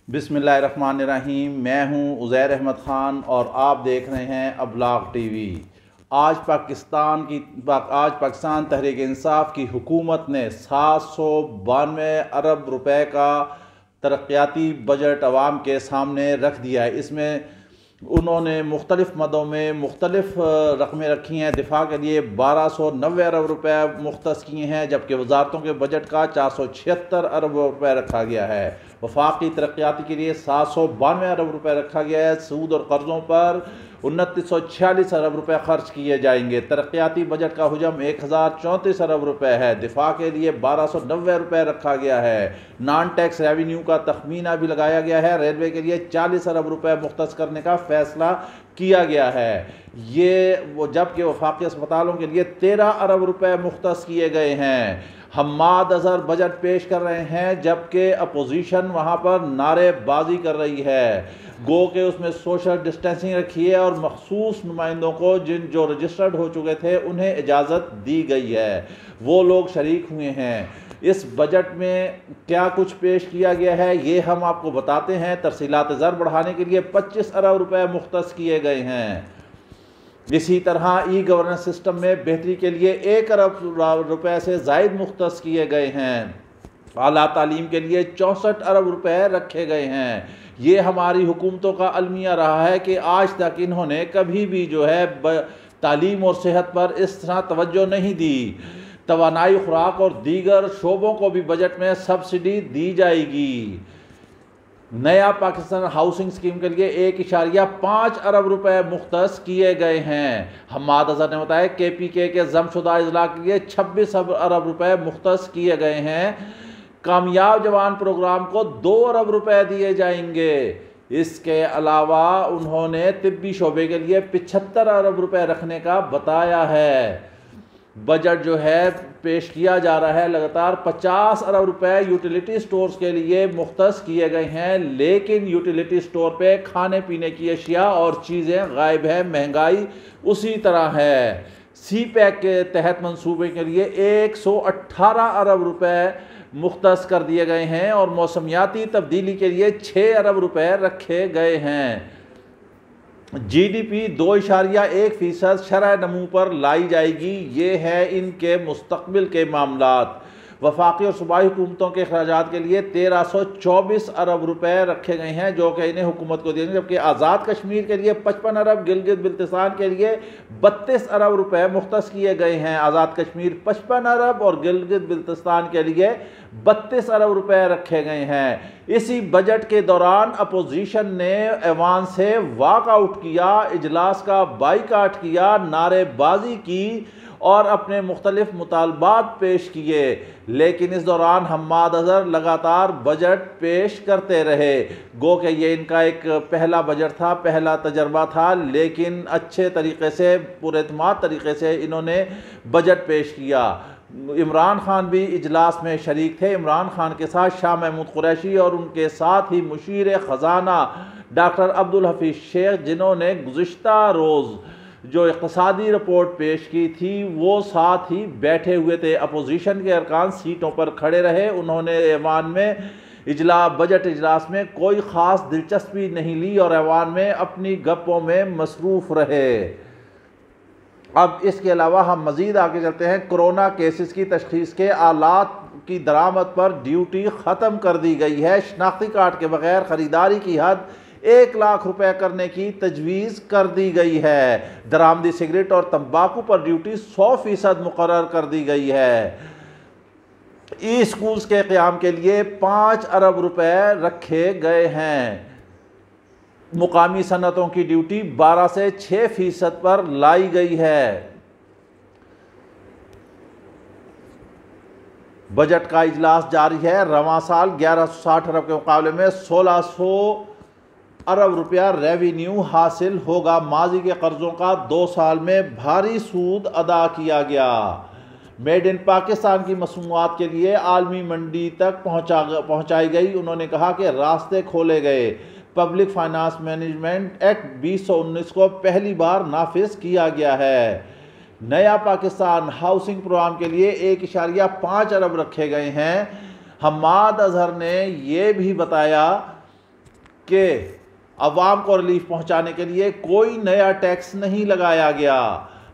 बिस्मिल्लाहिर्रहमानिर्रहीम। मैं हूं उज़ैर अहमद ख़ान और आप देख रहे हैं अब्लाग टीवी। आज पाकिस्तान तहरीक इंसाफ की हुकूमत ने 792 अरब रुपए का तरक्याती बजट अवाम के सामने रख दिया है। इसमें उन्होंने मुख्तलिफ मदों में मुख्तलिफ रकमें रखी हैं। दिफा के लिए 1290 अरब रुपए मुख्तस किए हैं, जबकि वजारतों के बजट का 476 अरब रुपए रखा गया है। वफाकी तरक्याती के लिए 792 अरब रुपए रखा गया है। सूद और कर्ज़ों पर 2946 अरब रुपए खर्च किए जाएंगे। तरक्याती बजट का हुजम 1034 अरब रुपए है। दिफा के लिए 1290 रुपए रखा गया है। नॉन टैक्स रेवेन्यू का तखमीना भी लगाया गया है। रेलवे के लिए 40 अरब रुपए मुख्तस करने का फैसला किया गया है। जबकि वफाकी अस्पतालों के लिए 13 अरब रुपए मुख्तस किए गए हैं। हम्माद अजहर बजट पेश कर रहे हैं, जबकि अपोजिशन वहाँ पर नारेबाजी कर रही है। गो के उसमें सोशल डिस्टेंसिंग रखी है और मखसूस नुमाइंदों को जो रजिस्टर्ड हो चुके थे उन्हें इजाज़त दी गई है, वो लोग शरीक हुए हैं। इस बजट में क्या कुछ पेश किया गया है ये हम आपको बताते हैं। तरसीलात ज़र बढ़ाने के लिए 25 अरब रुपए मुख्तस किए गए हैं। इसी तरह ई गवर्नेंस सिस्टम में बेहतरी के लिए 1 अरब रुपए से ज़ायद मुख्तस किए गए हैं। आला तालीम के लिए 64 अरब रुपए रखे गए हैं। ये हमारी हुकूमतों का अलमिया रहा है कि आज तक इन्होंने कभी भी जो है तालीम और सेहत पर इस तरह तवज्जो नहीं दी। तवानाई, खुराक और दीगर शोबों को भी बजट में सब्सिडी दी जाएगी। नया पाकिस्तान हाउसिंग स्कीम के लिए 1.5 अरब रुपए मुख्तस किए गए हैं। हम्माद अजहर ने बताया KPK के जमशुदा इजला के लिए 26 अरब रुपए मुख्तस किए गए हैं। कामयाब जवान प्रोग्राम को 2 अरब रुपए दिए जाएंगे। इसके अलावा उन्होंने तिब्बी शोबे के लिए 75 अरब रुपए रखने का बताया है। बजट जो है पेश किया जा रहा है, लगातार 50 अरब रुपए यूटिलिटी स्टोर्स के लिए मुख्तस किए गए हैं, लेकिन यूटिलिटी स्टोर पे खाने पीने की अशिया और चीज़ें गायब है। महंगाई उसी तरह है। CPEC के तहत मंसूबे के लिए 118 अरब रुपए मुख्तस कर दिए गए हैं और मौसमियाती तब्दीली के लिए 6 अरब रुपए रखे गए हैं। GDP 2.1% शरह नमू पर लाई जाएगी। ये है इनके मुस्तकबिल के मामलात। वफाकी और सूबाई हुकूमतों के अखराजात के लिए 1324 अरब रुपए रखे गए हैं, जो कि इन्हें हुकूमत को देंगे। जबकि आज़ाद कश्मीर के लिए 55 अरब, गिलगित बिल्तिस्तान के लिए 32 अरब रुपए मुख्तस किए गए हैं। आज़ाद कश्मीर 55 अरब और गिलगित बिल्तिस्तान के लिए 32 अरब रुपए रखे गए हैं। इसी बजट के दौरान अपोजिशन ने ऐवान से वॉकआउट किया, इजलास का बाइकाट किया, नारेबाजी की और अपने मुख्तलिफ मुतालबात पेश किए। लेकिन इस दौरान हम्माद अजहर लगातार बजट पेश करते रहे। गो कि ये इनका एक पहला बजट था, पहला तजर्बा था, लेकिन अच्छे तरीके से, पुरएतमाद तरीके से इन्होंने बजट पेश किया। इमरान खान भी इजलास में शरीक थे। इमरान खान के साथ शाह महमूद कुरैशी और उनके साथ ही मुशीर ख़जाना डॉक्टर अब्दुल हफीज़ शेख, जिन्होंने गुज़िश्ता रोज़ जो इक़्तिसादी रिपोर्ट पेश की थी वो साथ ही बैठे हुए थे। अपोजिशन के अरकान सीटों पर खड़े रहे। उन्होंने ऐवान में बजट इजलास में कोई ख़ास दिलचस्पी नहीं ली और ऐवान में अपनी गप्पों में मसरूफ़ रहे। अब इसके अलावा हम मज़ीद आगे चलते हैं। कोरोना केसेस की तशख़ीस के आलात की दरामद पर ड्यूटी ख़त्म कर दी गई है। शनाख्ती कार्ड के बगैर ख़रीदारी की हद 1 लाख रुपए करने की तजवीज़ कर दी गई है। दरामदी सिगरेट और तंबाकू पर ड्यूटी 100% मुकर्रर कर दी गई है। ई स्कूल्स के क़याम के लिए 5 अरब रुपए रखे गए हैं। मुकामी सनतों की ड्यूटी 12 से 6% पर लाई गई है। बजट का इजलास जारी है। रवां साल 1160 अरब के मुकाबले में 1600 अरब रुपया रेवेन्यू हासिल होगा। माजी के कर्जों का 2 साल में भारी सूद अदा किया गया। मेड इन पाकिस्तान की मसनूआत के लिए आलमी मंडी तक पहुंचाई गई। उन्होंने कहा कि रास्ते खोले गए। पब्लिक फाइनेंस मैनेजमेंट एक्ट 2019 को पहली बार नाफिज किया गया है। नया पाकिस्तान हाउसिंग प्रोग्राम के लिए 1.5 अरब रखे गए हैं। हम्माद अजहर ने यह भी बताया कि अवाम को रिलीफ पहुंचाने के लिए कोई नया टैक्स नहीं लगाया गया।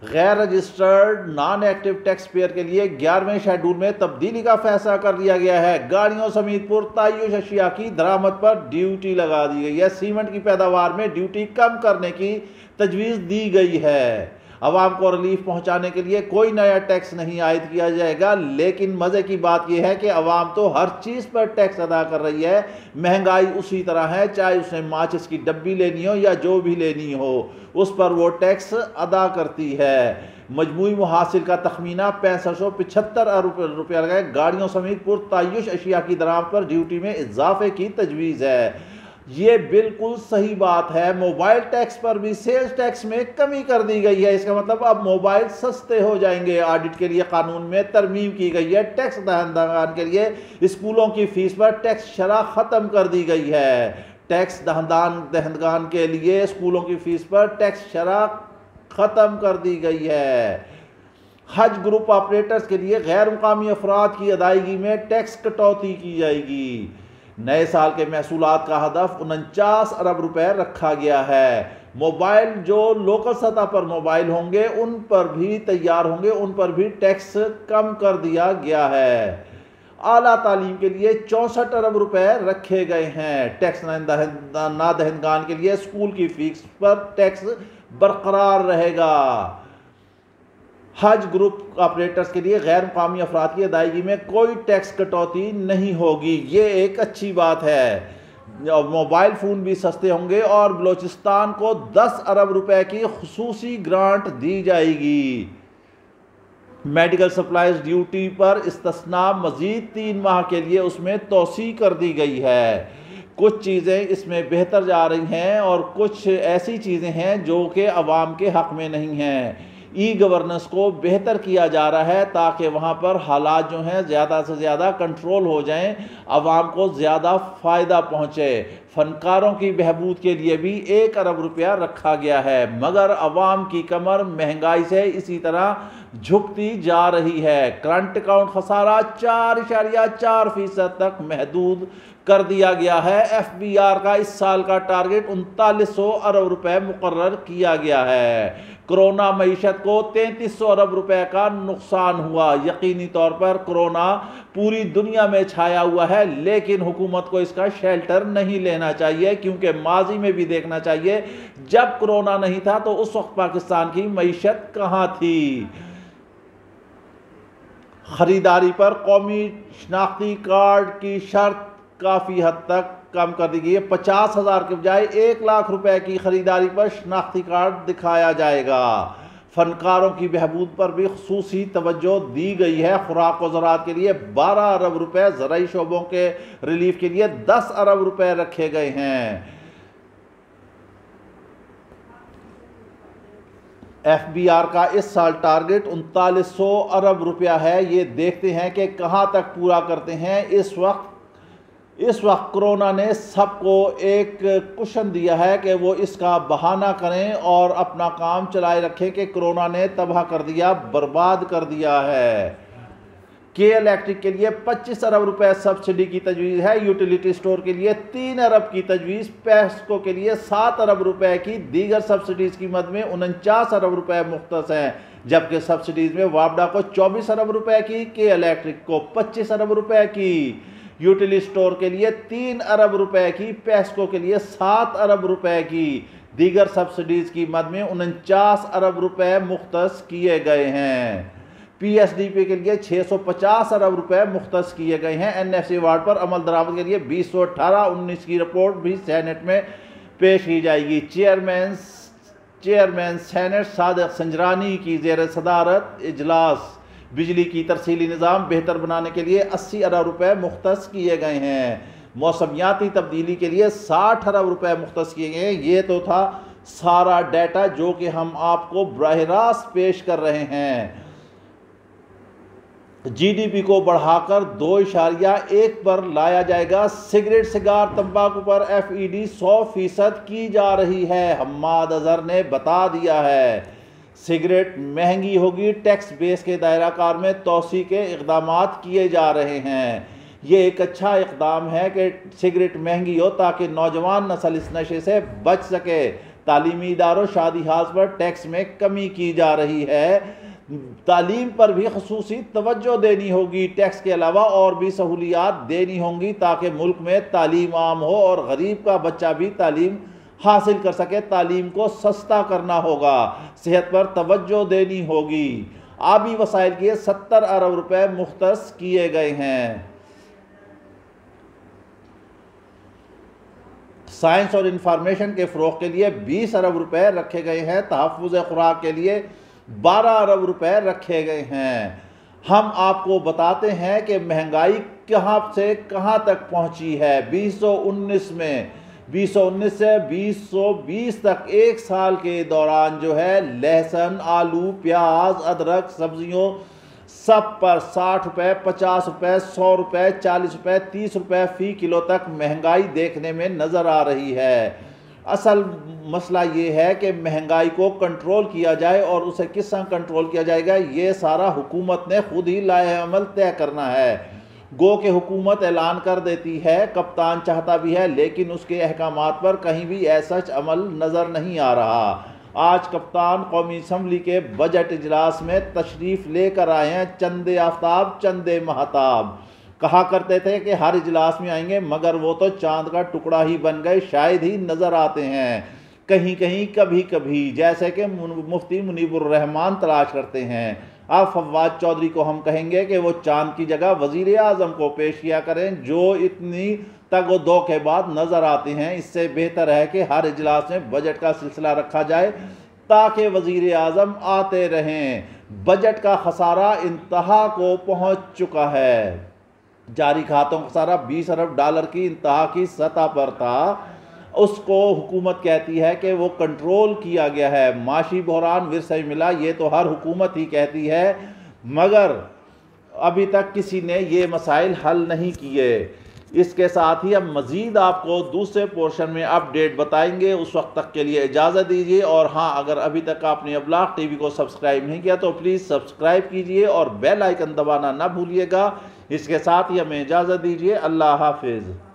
गैर registered non active tax payer के लिए 11वें शेड्यूल में तब्दीली का फैसला कर दिया गया है। गाड़ियों समेत पुरतायुश अशिया की दरामद पर ड्यूटी लगा दी गई है। सीमेंट की पैदावार में ड्यूटी कम करने की तजवीज़ दी गई है। अवाम को रिलीफ पहुंचाने के लिए कोई नया टैक्स नहीं आयद किया जाएगा, लेकिन मज़े की बात यह है कि अवाम तो हर चीज़ पर टैक्स अदा कर रही है। महंगाई उसी तरह है, चाहे उसने माचिस की डब्बी लेनी हो या जो भी लेनी हो, उस पर वो टैक्स अदा करती है। मजमूई मुहासिल का तखमीना 6575 अरब रुपया लगाए। गाड़ियों समेत पुरतायुश अशिया की दरामद पर ड्यूटी में इजाफे की तजवीज़ है। ये बिल्कुल सही बात है। मोबाइल टैक्स पर भी सेल्स टैक्स में कमी कर दी गई है। इसका मतलब अब मोबाइल सस्ते हो जाएंगे। ऑडिट के लिए कानून में तरमीम की गई है। टैक्स दहंदगान के लिए स्कूलों की फीस पर टैक्स शरह ख़त्म कर दी गई है। टैक्स दहंदगान के लिए स्कूलों की फीस पर टैक्स शरह ख़त्म कर दी गई है। हज ग्रुप ऑपरेटर्स के लिए गैर मुकामी अफराद की अदायगी में टैक्स कटौती की जाएगी। नए साल के महसूलात का हदफ 49 अरब रुपए रखा गया है। मोबाइल जो लोकल सतह पर मोबाइल होंगे उन पर भी तैयार होंगे, उन पर भी टैक्स कम कर दिया गया है। आला तालीम के लिए 64 अरब रुपए रखे गए हैं। टैक्स नादहनगान के लिए स्कूल की फीस पर टैक्स बरकरार रहेगा। हज ग्रुप ऑपरेटर्स के लिए गैर मुकामी अफराद की अदायगी में कोई टैक्स कटौती नहीं होगी। ये एक अच्छी बात है। मोबाइल फ़ोन भी सस्ते होंगे और बलोचिस्तान को 10 अरब रुपए की खुसूसी ग्रांट दी जाएगी। मेडिकल सप्लाईज ड्यूटी पर इस्तिस्ना मज़ीद 3 माह के लिए उसमें तोसी कर दी गई है। कुछ चीज़ें इसमें बेहतर जा रही हैं और कुछ ऐसी चीज़ें हैं जो कि अवाम के हक़ में नहीं हैं। ई गवर्नेंस को बेहतर किया जा रहा है ताकि वहाँ पर हालात जो हैं ज़्यादा से ज़्यादा कंट्रोल हो जाएं, अवाम को ज़्यादा फ़ायदा पहुँचे। फ़नकारों की बहबूद के लिए भी 1 अरब रुपया रखा गया है, मगर अवाम की कमर महंगाई से इसी तरह झुकती जा रही है। करंट अकाउंट खसारा 4.4% तक महदूद कर दिया गया है। FBR का इस साल का टारगेट 3900 अरब रुपए मुकर्रर किया गया है। कोरोना मईशत को 3300 अरब रुपए का नुकसान हुआ। यकीनी तौर पर कोरोना पूरी दुनिया में छाया हुआ है, लेकिन हुकूमत को इसका शेल्टर नहीं लेना चाहिए, क्योंकि माजी में भी देखना चाहिए जब कोरोना नहीं था तो उस वक्त पाकिस्तान की मईशत कहाँ थी। खरीदारी पर कौमी शनाख्ती कार्ड की शर्त काफ़ी हद तक कम कर दी गई है। 50,000 के बजाय 1 लाख रुपए की खरीदारी पर शनाख्ती कार्ड दिखाया जाएगा। फनकारों की बहबूद पर भी खुसूसी तवज्जो दी गई है। खुराक व ज़राअत के लिए 12 अरब रुपए, ज़राई शोबों के रिलीफ के लिए 10 अरब रुपए रखे गए हैं। FBR का इस साल टारगेट 3900 अरब रुपया है। ये देखते हैं कि कहाँ तक पूरा करते हैं। इस वक्त कोरोना ने सबको एक कुशन दिया है कि वो इसका बहाना करें और अपना काम चलाए रखें कि कोरोना ने तबाह कर दिया, बर्बाद कर दिया है। के इलेक्ट्रिक के लिए 25 अरब रुपए सब्सिडी की तजवीज़ है। यूटिलिटी स्टोर के लिए 3 अरब की तजवीज़। पेस्को के लिए 7 अरब रुपए की। दीगर सब्सिडीज़ की मद में 49 अरब रुपए मुख्तस हैं, जबकि सब्सिडीज़ में वापडा को 24 अरब रुपए की, के इलेक्ट्रिक को 25 अरब रुपए की। यूटिलिटी स्टोर के लिए 3 अरब रुपए की, पेस्को के लिए 7 अरब रुपए की। दीगर सब्सिडीज़ की मद में 49 अरब रुपए मुख्तस किए गए हैं। PSDP के लिए 650 अरब रुपए मुख्तस किए गए हैं। NFC वार्ड पर अमल दरामद के लिए 2018-19 की रिपोर्ट भी सेनेट में पेश की जाएगी। चेयरमैन सेनेट सादिक संजरानी की ज़ेर सदारत इजलास। बिजली की तरसीली निज़ाम बेहतर बनाने के लिए 80 अरब रुपए मुख्तस किए गए हैं। मौसमियाती तब्दीली के लिए 60 अरब रुपए मुख्तस किए गए हैं। ये तो था सारा डाटा जो कि हम आपको बराह रास्त पेश कर रहे हैं। GDP को बढ़ाकर 2.1 पर लाया जाएगा। सिगरेट, सिगार, तंबाकू पर FED 100% की जा रही है। हम्माद अजहर ने बता दिया है। सिगरेट महंगी होगी। टैक्स बेस के दायरा कार में तोसी के इक़दामात किए जा रहे हैं। ये एक अच्छा इक़दाम है कि सिगरेट महंगी हो ताकि नौजवान नस्ल इस नशे से बच सके। तालीमी इदारों शादी हाउस पर टैक्स में कमी की जा रही है। तालीम पर भी ख़ुसूसी तवज्जो देनी होगी। टैक्स के अलावा और भी सहूलियात देनी होंगी ताकि मुल्क में तालीम आम हो और गरीब का बच्चा भी तालीम हासिल कर सके। तालीम को सस्ता करना होगा। सेहत पर तवज्जो देनी होगी। आबी वसाइल के 70 अरब रुपए मुख्तस किए गए हैं। साइंस और इंफॉर्मेशन के फ़रोग़ के लिए 20 अरब रुपए रखे गए हैं। तहफ़्फ़ुज़ खुराक के लिए 12 अरब रुपए रखे गए हैं। हम आपको बताते हैं कि महंगाई कहाँ से कहाँ तक पहुँची है। 2019 से 2020 तक एक साल के दौरान जो है लहसुन, आलू, प्याज, अदरक, सब्जियों सब पर 60 रुपये, 50 रुपये, 100 रुपये, 40 रुपये, 30 रुपये फ़ी किलो तक महंगाई देखने में नज़र आ रही है। असल मसला ये है कि महंगाई को कंट्रोल किया जाए और उसे किस तरह कंट्रोल किया जाएगा ये सारा हुकूमत ने खुद ही लाए अमल तय करना है। गो के हुकूमत ऐलान कर देती है, कप्तान चाहता भी है, लेकिन उसके अहकामात पर कहीं भी ऐसा अमल नज़र नहीं आ रहा। आज कप्तान कौमी असम्बली के बजट इजलास में तशरीफ़ लेकर आए हैं। चंदे आफ्ताब चंदे महताब कहा करते थे कि हर इजलास में आएंगे, मगर वो तो चांद का टुकड़ा ही बन गए, शायद ही नज़र आते हैं कहीं कहीं कभी कभी, जैसे कि मुफ्ती मुनीबुर रहमान तलाश करते हैं। अब फवाद चौधरी को हम कहेंगे कि वो चांद की जगह वज़ीर आज़म को पेश किया करें, जो इतनी तगो-दो के बाद नज़र आते हैं। इससे बेहतर है कि हर इजलास में बजट का सिलसिला रखा जाए ताकि वज़ीर आज़म आते रहें। बजट का खसारा इंतहा को पहुँच चुका है। जारी खातों का खसारा 20 अरब डॉलर की इंतहा की सतह पर था। उसको हुकूमत कहती है कि वो कंट्रोल किया गया है। माशी बहरान विरसे मिला, ये तो हर हुकूमत ही कहती है, मगर अभी तक किसी ने ये मसाइल हल नहीं किए। इसके साथ ही हम मज़ीद आपको दूसरे पोर्शन में अपडेट बताएंगे। उस वक्त तक के लिए इजाज़त दीजिए। और हाँ, अगर अभी तक आपने अबलाग टीवी को सब्सक्राइब नहीं किया तो प्लीज़ सब्सक्राइब कीजिए और बेल आइकन दबाना ना भूलिएगा। इसके साथ ही हमें इजाज़त दीजिए। अल्लाह हाफिज़।